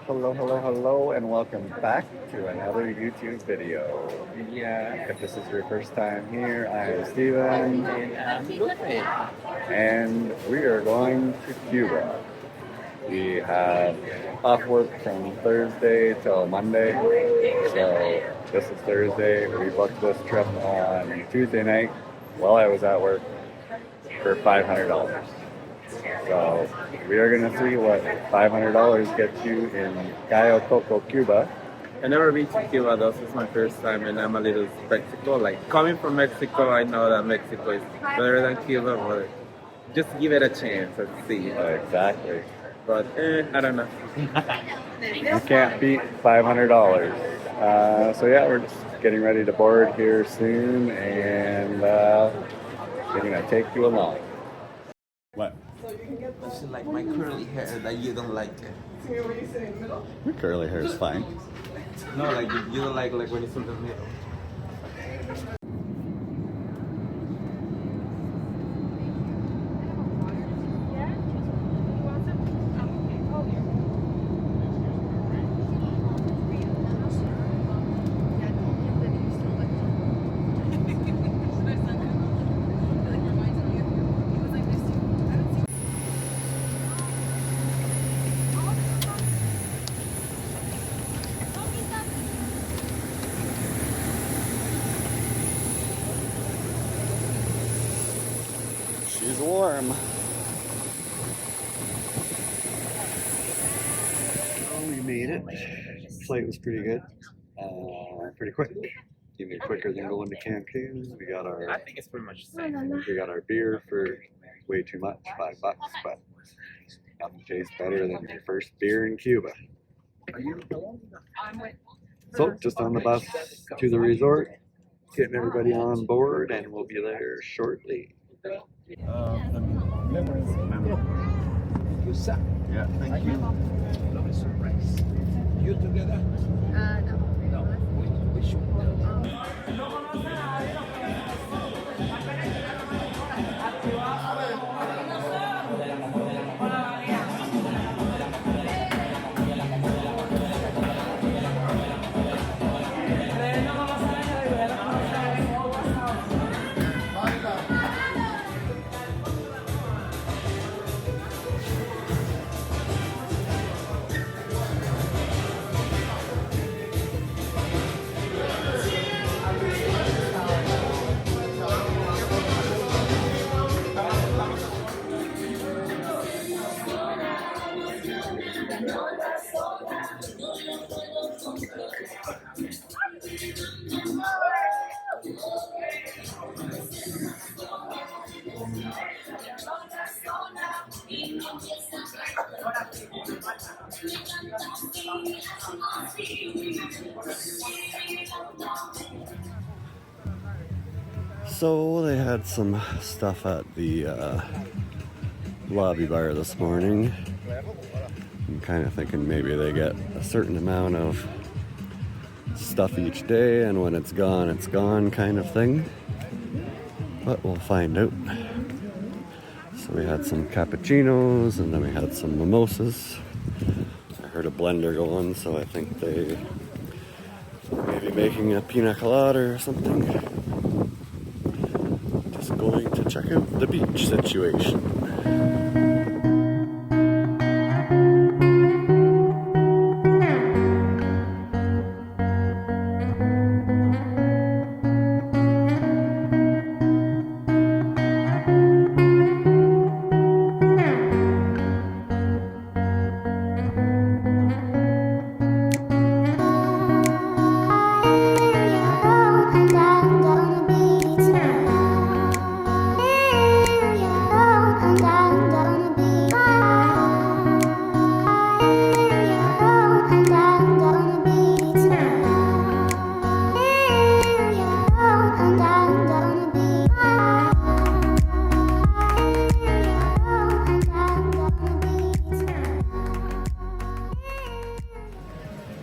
Hello, hello, hello, and welcome back to another YouTube video. Yeah, If this is your first time here, I am Steven, and we are going to Cuba. We have off work from Thursday till Monday, so this is Thursday. We booked this trip on Tuesday night while I was at work for $500. So we are going to see what $500 gets you in Cayo Coco, Cuba. I never been to Cuba though. This is my first time, and I'm a little skeptical. Like coming from Mexico, I know that Mexico is better than Cuba, but just give it a chance and see. Exactly. But I don't know. You can't beat $500. So yeah, we're just getting ready to board here soon, and we're going to take you along. What? It's like my curly hair that you don't like it. Your curly hair is fine. No, like you don't like when it's in the middle. She's warm. Oh, we made it. Flight was pretty good. Pretty quick. Even quicker than going to Cancun. We got our. I think it's pretty much the same. We got our beer for way too much, $5, but nothing tastes better than your first beer in Cuba. So just on the bus to the resort, getting everybody on board, and we'll be there shortly. Yeah, thank you. Lovely surprise. You together? No. No, we should. So they had some stuff at the lobby bar this morning. I'm kind of thinking maybe they get a certain amount of stuff each day, and when it's gone kind of thing. But we'll find out. So we had some cappuccinos, and then we had some mimosas. I heard a blender going, so I think they may be making a pina colada or something. Just going to check out the beach situation.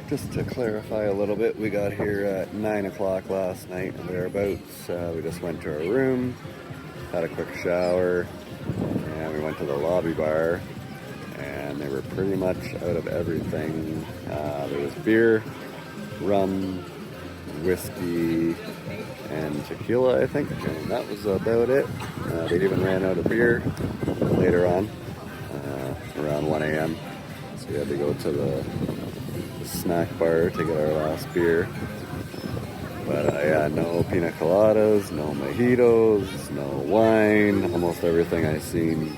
Just to clarify a little bit, we got here at 9 o'clock last night and thereabouts. We just went to our room, had a quick shower, and we went to the lobby bar. And and they were pretty much out of everything. There was beer, rum, whiskey, and tequila, I think, and that was about it. They even ran out of beer later on, around 1 a.m. So we had to go to the snack bar to get our last beer. But yeah, no pina coladas, no mojitos, no wine, almost everything I seen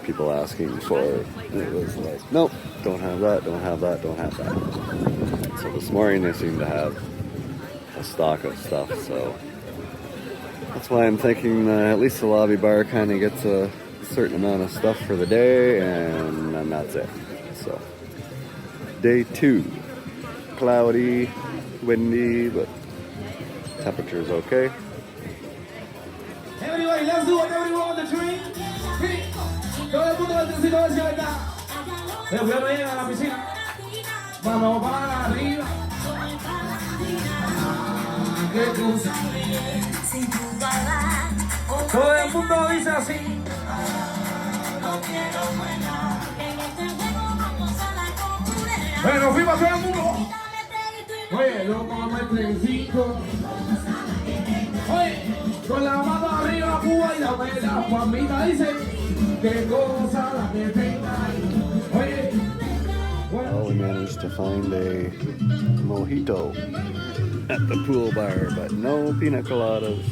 people asking for. It was like, nope, don't have that, don't have that, don't have that. So this morning they seem to have a stock of stuff, so that's why I'm thinking at least the lobby bar kind of gets a certain amount of stuff for the day, and then that's it. So day 2, cloudy, windy, but temperature's okay. Everybody, let's do it. Everyone on the train. Todo el mundo necesita hacia acá. Después no llegan a la piscina. Vamos para arriba. Qué cosa. Todo el mundo dice así. Bueno, fuimos todo el mundo. Oye, loco, vamos al trencito. Oye, con la mano arriba, Cuba y la vela. Juanita dice, qué cosa la que tenga. Oye, Well, we managed to find a mojito at the pool bar, but no pina coladas.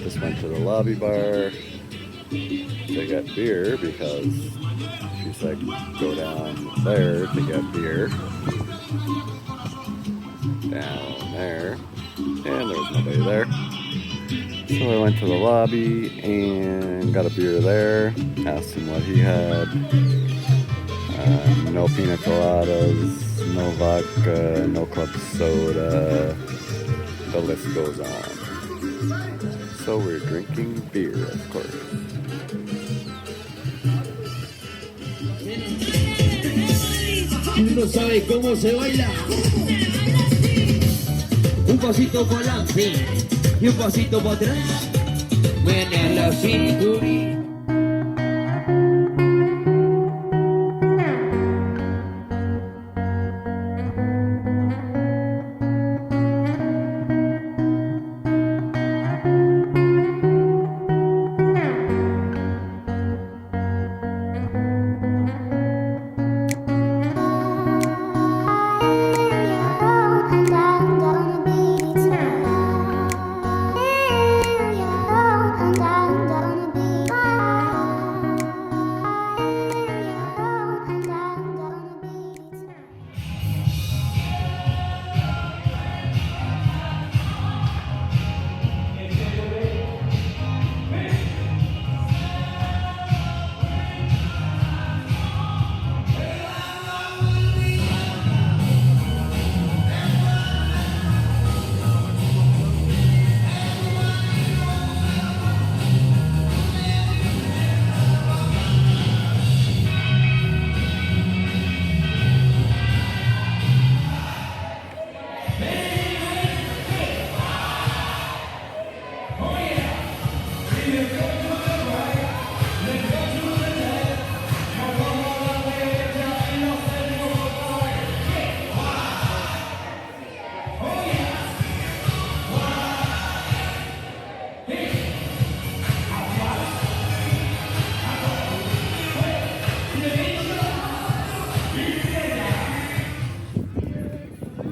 Just went to the lobby bar to get beer because she said go down there to get beer. Down there, and there was nobody there. So I went to the lobby and got a beer there, asked him what he had. No pina coladas, no vodka, no club soda, the list goes on. So we're drinking beer, of course. uno sabe cómo se baila. Un pasito para adelante y un pasito para atrás. Buena la cinturita.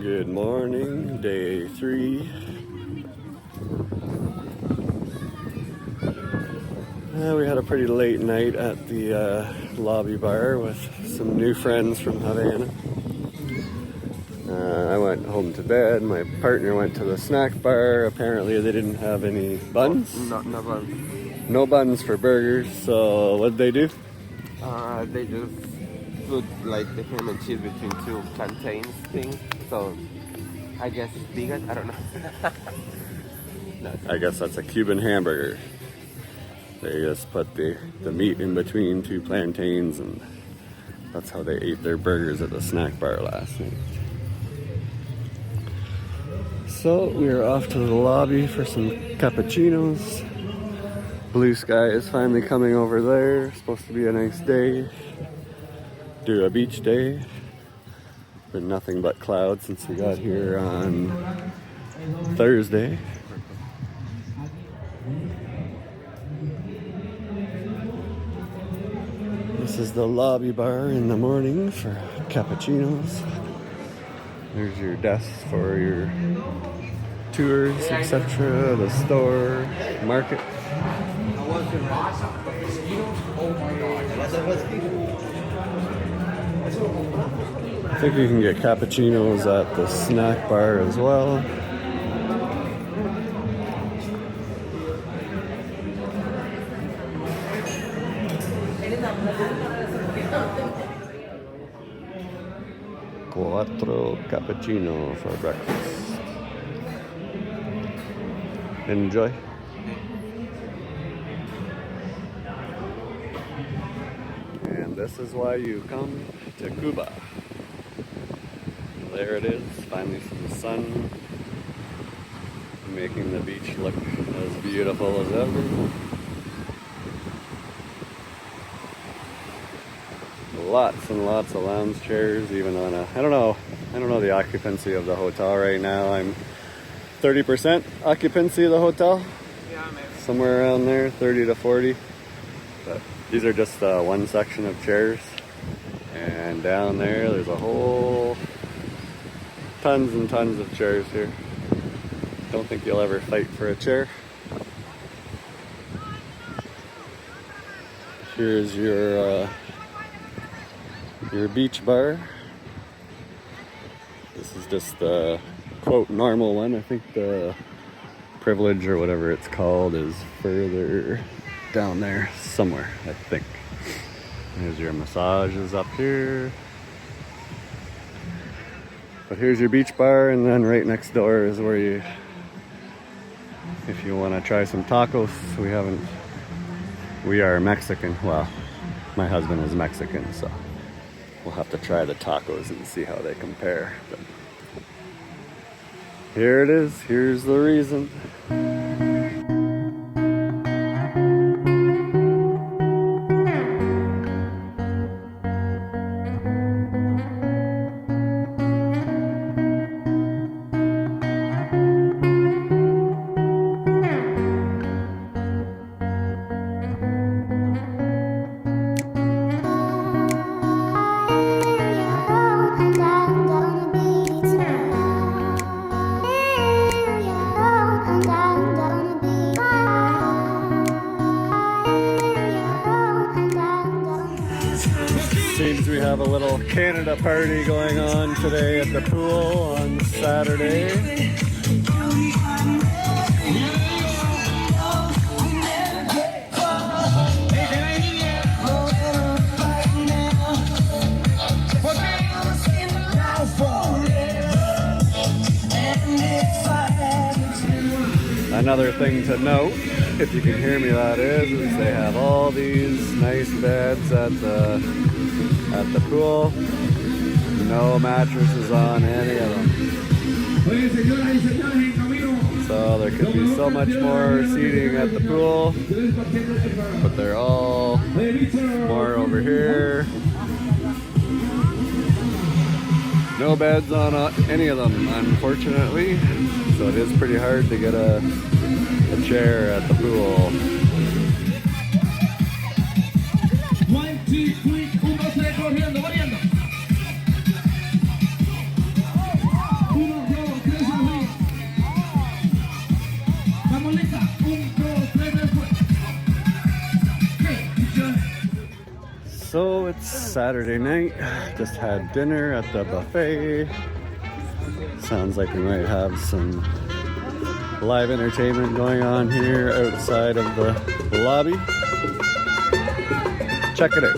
Good morning, day 3. We had a pretty late night at the lobby bar with some new friends from Havana. I went home to bed. My partner went to the snack bar. Apparently they didn't have any buns. No buns. No buns for burgers. So what'd they do? They just put like the ham and cheese between two plantains things. So I guess it's vegan. I don't know. No. I guess that's a Cuban hamburger. They just put the meat in between two plantains, and that's how they ate their burgers at the snack bar last night. So we are off to the lobby for some cappuccinos. Blue sky is finally coming over there. Supposed to be a nice day. do a beach day. Been nothing but clouds since we got here on Thursday. This is the lobby bar in the morning for cappuccinos. There's your desk for your tours, etc. The store, market. I think you can get cappuccinos at the snack bar as well. Cuatro cappuccino for breakfast. Enjoy. And this is why you come to Cuba. There it is, finally some sun, making the beach look as beautiful as ever. Lots and lots of lounge chairs, even on a, I don't know the occupancy of the hotel right now. I'm 30% occupancy of the hotel. Yeah, maybe. Somewhere around there, 30 to 40. But these are just one section of chairs. And down there's a whole tons and tons of chairs here. Don't think you'll ever fight for a chair. Here's your beach bar. This is just the quote normal one. I think the privilege or whatever it's called is further down there somewhere, I think. There's your massages up here. But here's your beach bar, and then right next door is where you, if you want to try some tacos, we are Mexican. Well, my husband is Mexican, so we'll have to try the tacos and see how they compare. But here it is, here's the reason. Seems we have a little Canada party going on today at the pool on Saturday. Another thing to note, if you can hear me, that is they have all these nice beds at the pool. No mattresses on any of them. So there could be so much more seating at the pool, but they're all more over here. No beds on any of them, unfortunately. So it is pretty hard to get a chair at the pool. 1, 2, 3, 1, 2, 3, corriendo, corriendo. 1, 2, 3, arriba. Vamos lista. 1, 2, 3, después. So it's Saturday night. Just had dinner at the buffet. Sounds like we might have some live entertainment going on here outside of the lobby. Check it out.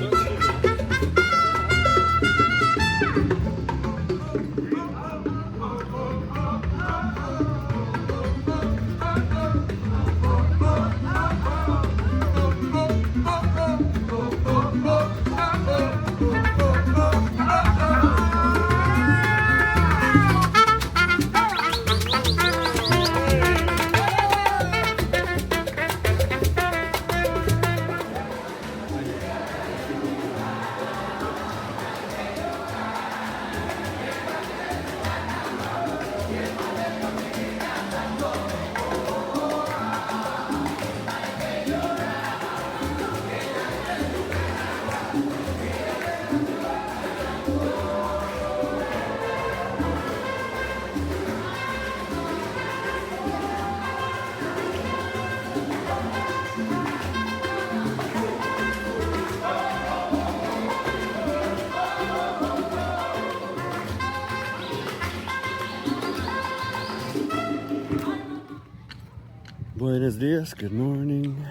Buenos dias, good morning.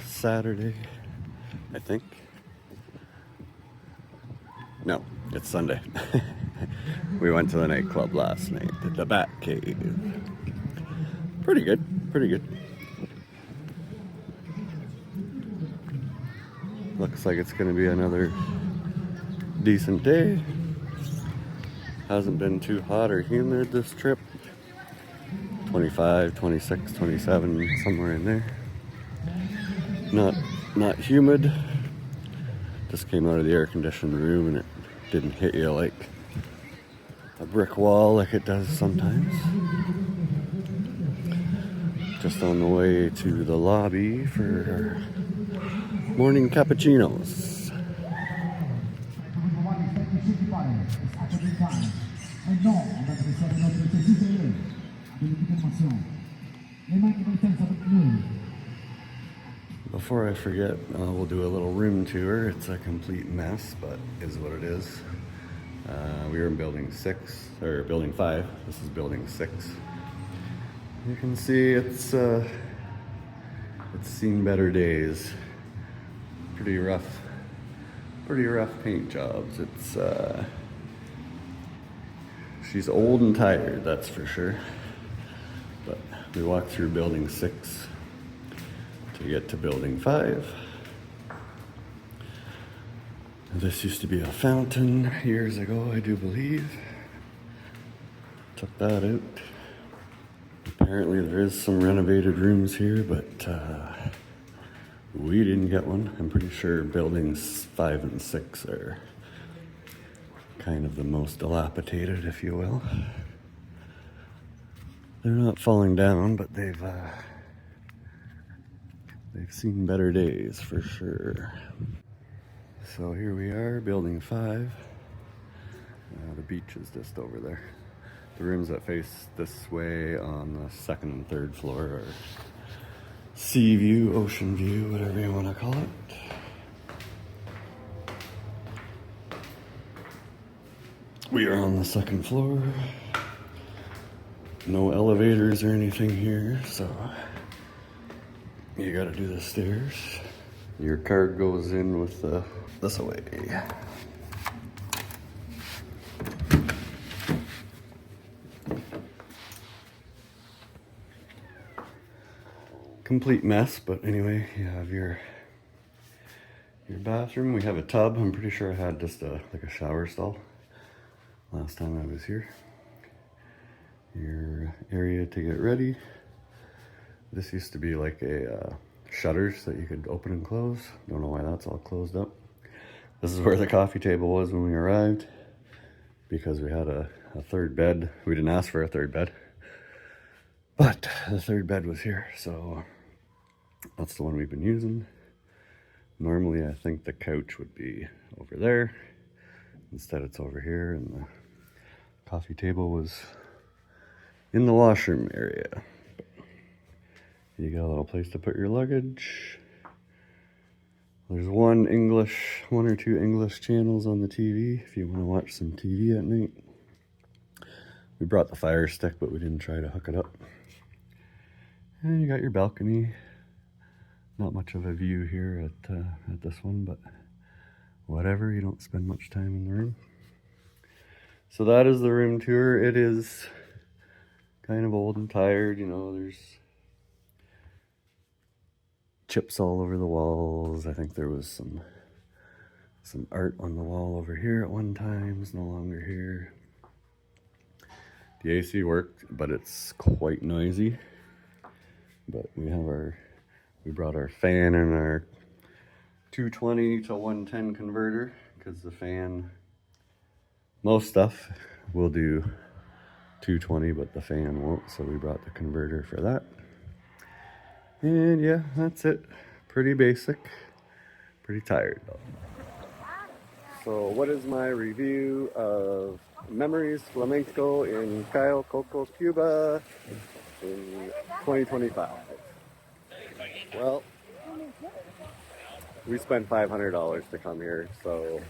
Saturday, I think. No, it's Sunday. We went to the nightclub last night, the Bat Cave. Pretty good, pretty good. Looks like it's gonna be another decent day. Hasn't been too hot or humid this trip. 25, 26, 27, somewhere in there. Not humid. Just came out of the air conditioned room and it didn't hit you like a brick wall like it does sometimes. Just on the way to the lobby for morning cappuccinos. Before I forget, we'll do a little room tour. It's a complete mess, but is what it is. We were in building 6, or building 5. This is building 6. You can see it's seen better days. Pretty rough paint jobs. It's she's old and tired, that's for sure. But we walked through building 6 to get to building 5. This used to be a fountain years ago, I do believe. Took that out. Apparently there is some renovated rooms here, but we didn't get one. I'm pretty sure buildings 5 and 6 are kind of the most dilapidated, if you will. They're not falling down, but they've seen better days for sure. So here we are, building 5. The beach is just over there. The rooms that face this way on the 2nd and 3rd floor are sea view, ocean view, whatever you want to call it. We are on the 2nd floor. No elevators or anything here, so you gotta do the stairs. Your card goes in with this away. Complete mess, but anyway, you have your bathroom. We have a tub. I'm pretty sure I had just like a shower stall last time I was here. Your area to get ready. This used to be like a shutters that you could open and close. Don't know why that's all closed up. This is where the coffee table was when we arrived, because we had a 3rd bed. We didn't ask for a 3rd bed, but the 3rd bed was here, so that's the one we've been using. Normally I think the couch would be over there. Instead it's over here, and the coffee table was in the washroom area. You got a little place to put your luggage. There's one or two English channels on the TV if you want to watch some TV at night. We brought the Fire Stick, but we didn't try to hook it up. And you got your balcony. Not much of a view here at this one, but whatever, you don't spend much time in the room. So that is the room tour. It is kind of old and tired, you know, there's chips all over the walls. I think there was some art on the wall over here at one time. It's no longer here. The AC worked, but it's quite noisy. But we brought our fan and our 220 to 110 converter, because the fan, most stuff will do 220, but the fan won't, so we brought the converter for that. And yeah, that's it. Pretty basic. Pretty tired though. So what is my review of Memories Flamenco in Cayo Coco Cuba in 2025? Well, we spent $500 to come here, so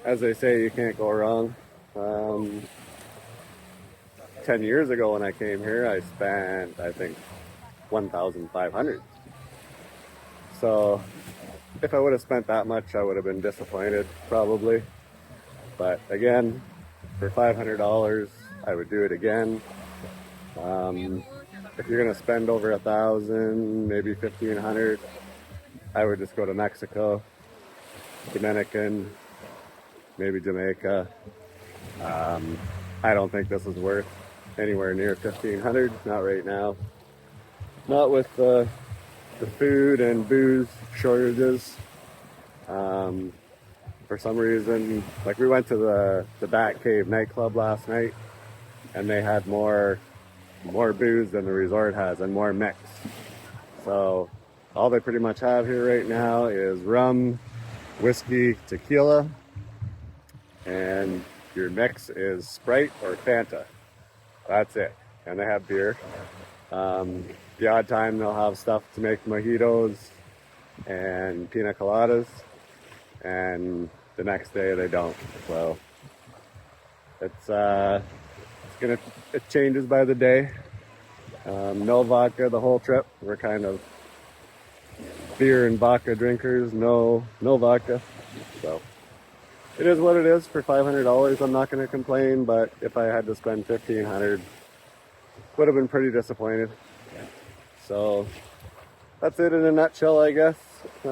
as they say, you can't go wrong. 10 years ago when I came here, I spent, I think, 1,500. So if I would have spent that much, I would have been disappointed probably. But again, for $500, I would do it again. If you're gonna spend over 1,000, maybe 1,500, I would just go to Mexico, Dominican, maybe Jamaica. I don't think this is worth anywhere near 1,500, not right now. Not with the food and booze shortages. For some reason, like we went to the Bat Cave nightclub last night, and they had more booze than the resort has and more mix. So all they pretty much have here right now is rum, whiskey, tequila, and your mix is Sprite or Fanta. That's it. And they have beer. The odd time they'll have stuff to make mojitos and pina coladas, and the next day they don't. So it changes by the day. No vodka the whole trip. We're kind of beer and vodka drinkers. No vodka. So it is what it is. For $500, I'm not going to complain. But if I had to spend $1,500, would have been pretty disappointed. So that's it in a nutshell, I guess. If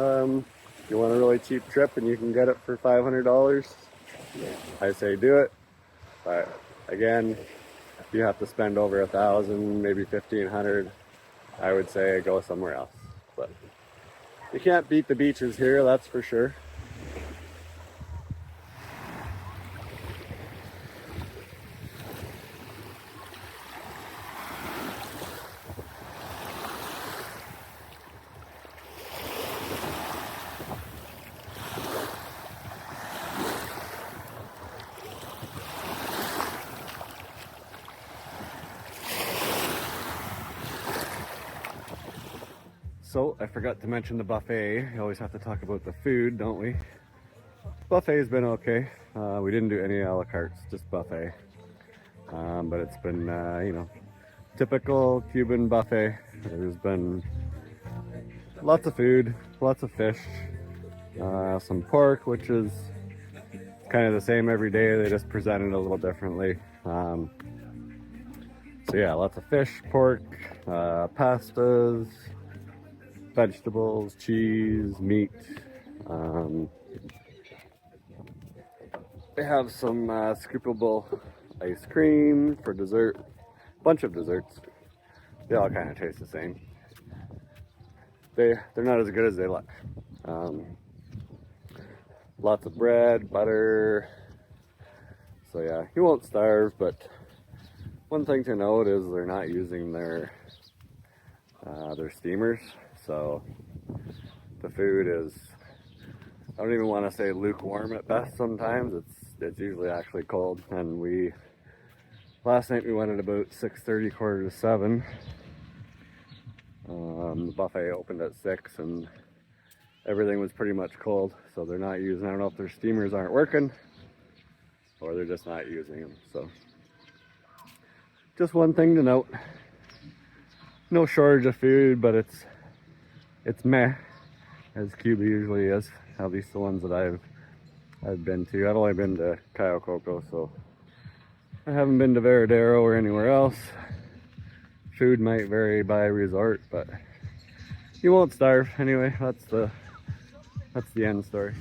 you want a really cheap trip and you can get it for $500, I say do it. But again, if you have to spend over 1,000, maybe 1,500, I would say go somewhere else. But you can't beat the beaches here, that's for sure. So I forgot to mention the buffet. You always have to talk about the food, don't we? Buffet's been okay. We didn't do any a la cartes, just buffet. But it's been, typical Cuban buffet. There's been lots of food, lots of fish, some pork, which is kind of the same every day. They just present it a little differently. So yeah, lots of fish, pork, pastas, vegetables, cheese, meat. They have some scoopable ice cream for dessert. Bunch of desserts. They all kind of taste the same. They're not as good as they look. Lots of bread, butter. So yeah, you won't starve, but one thing to note is they're not using their steamers. So the food is, I don't even want to say lukewarm at best sometimes. It's usually actually cold. And last night we went at about 6:30, 6:45. The buffet opened at 6 and everything was pretty much cold. So they're not using, I don't know if their steamers aren't working or they're just not using them. So just one thing to note. No shortage of food, but it's meh, as Cuba usually is. At least the ones that I've been to. I've only been to Cayo Coco, so I haven't been to Veradero or anywhere else. Food might vary by resort, but you won't starve anyway. That's the end story.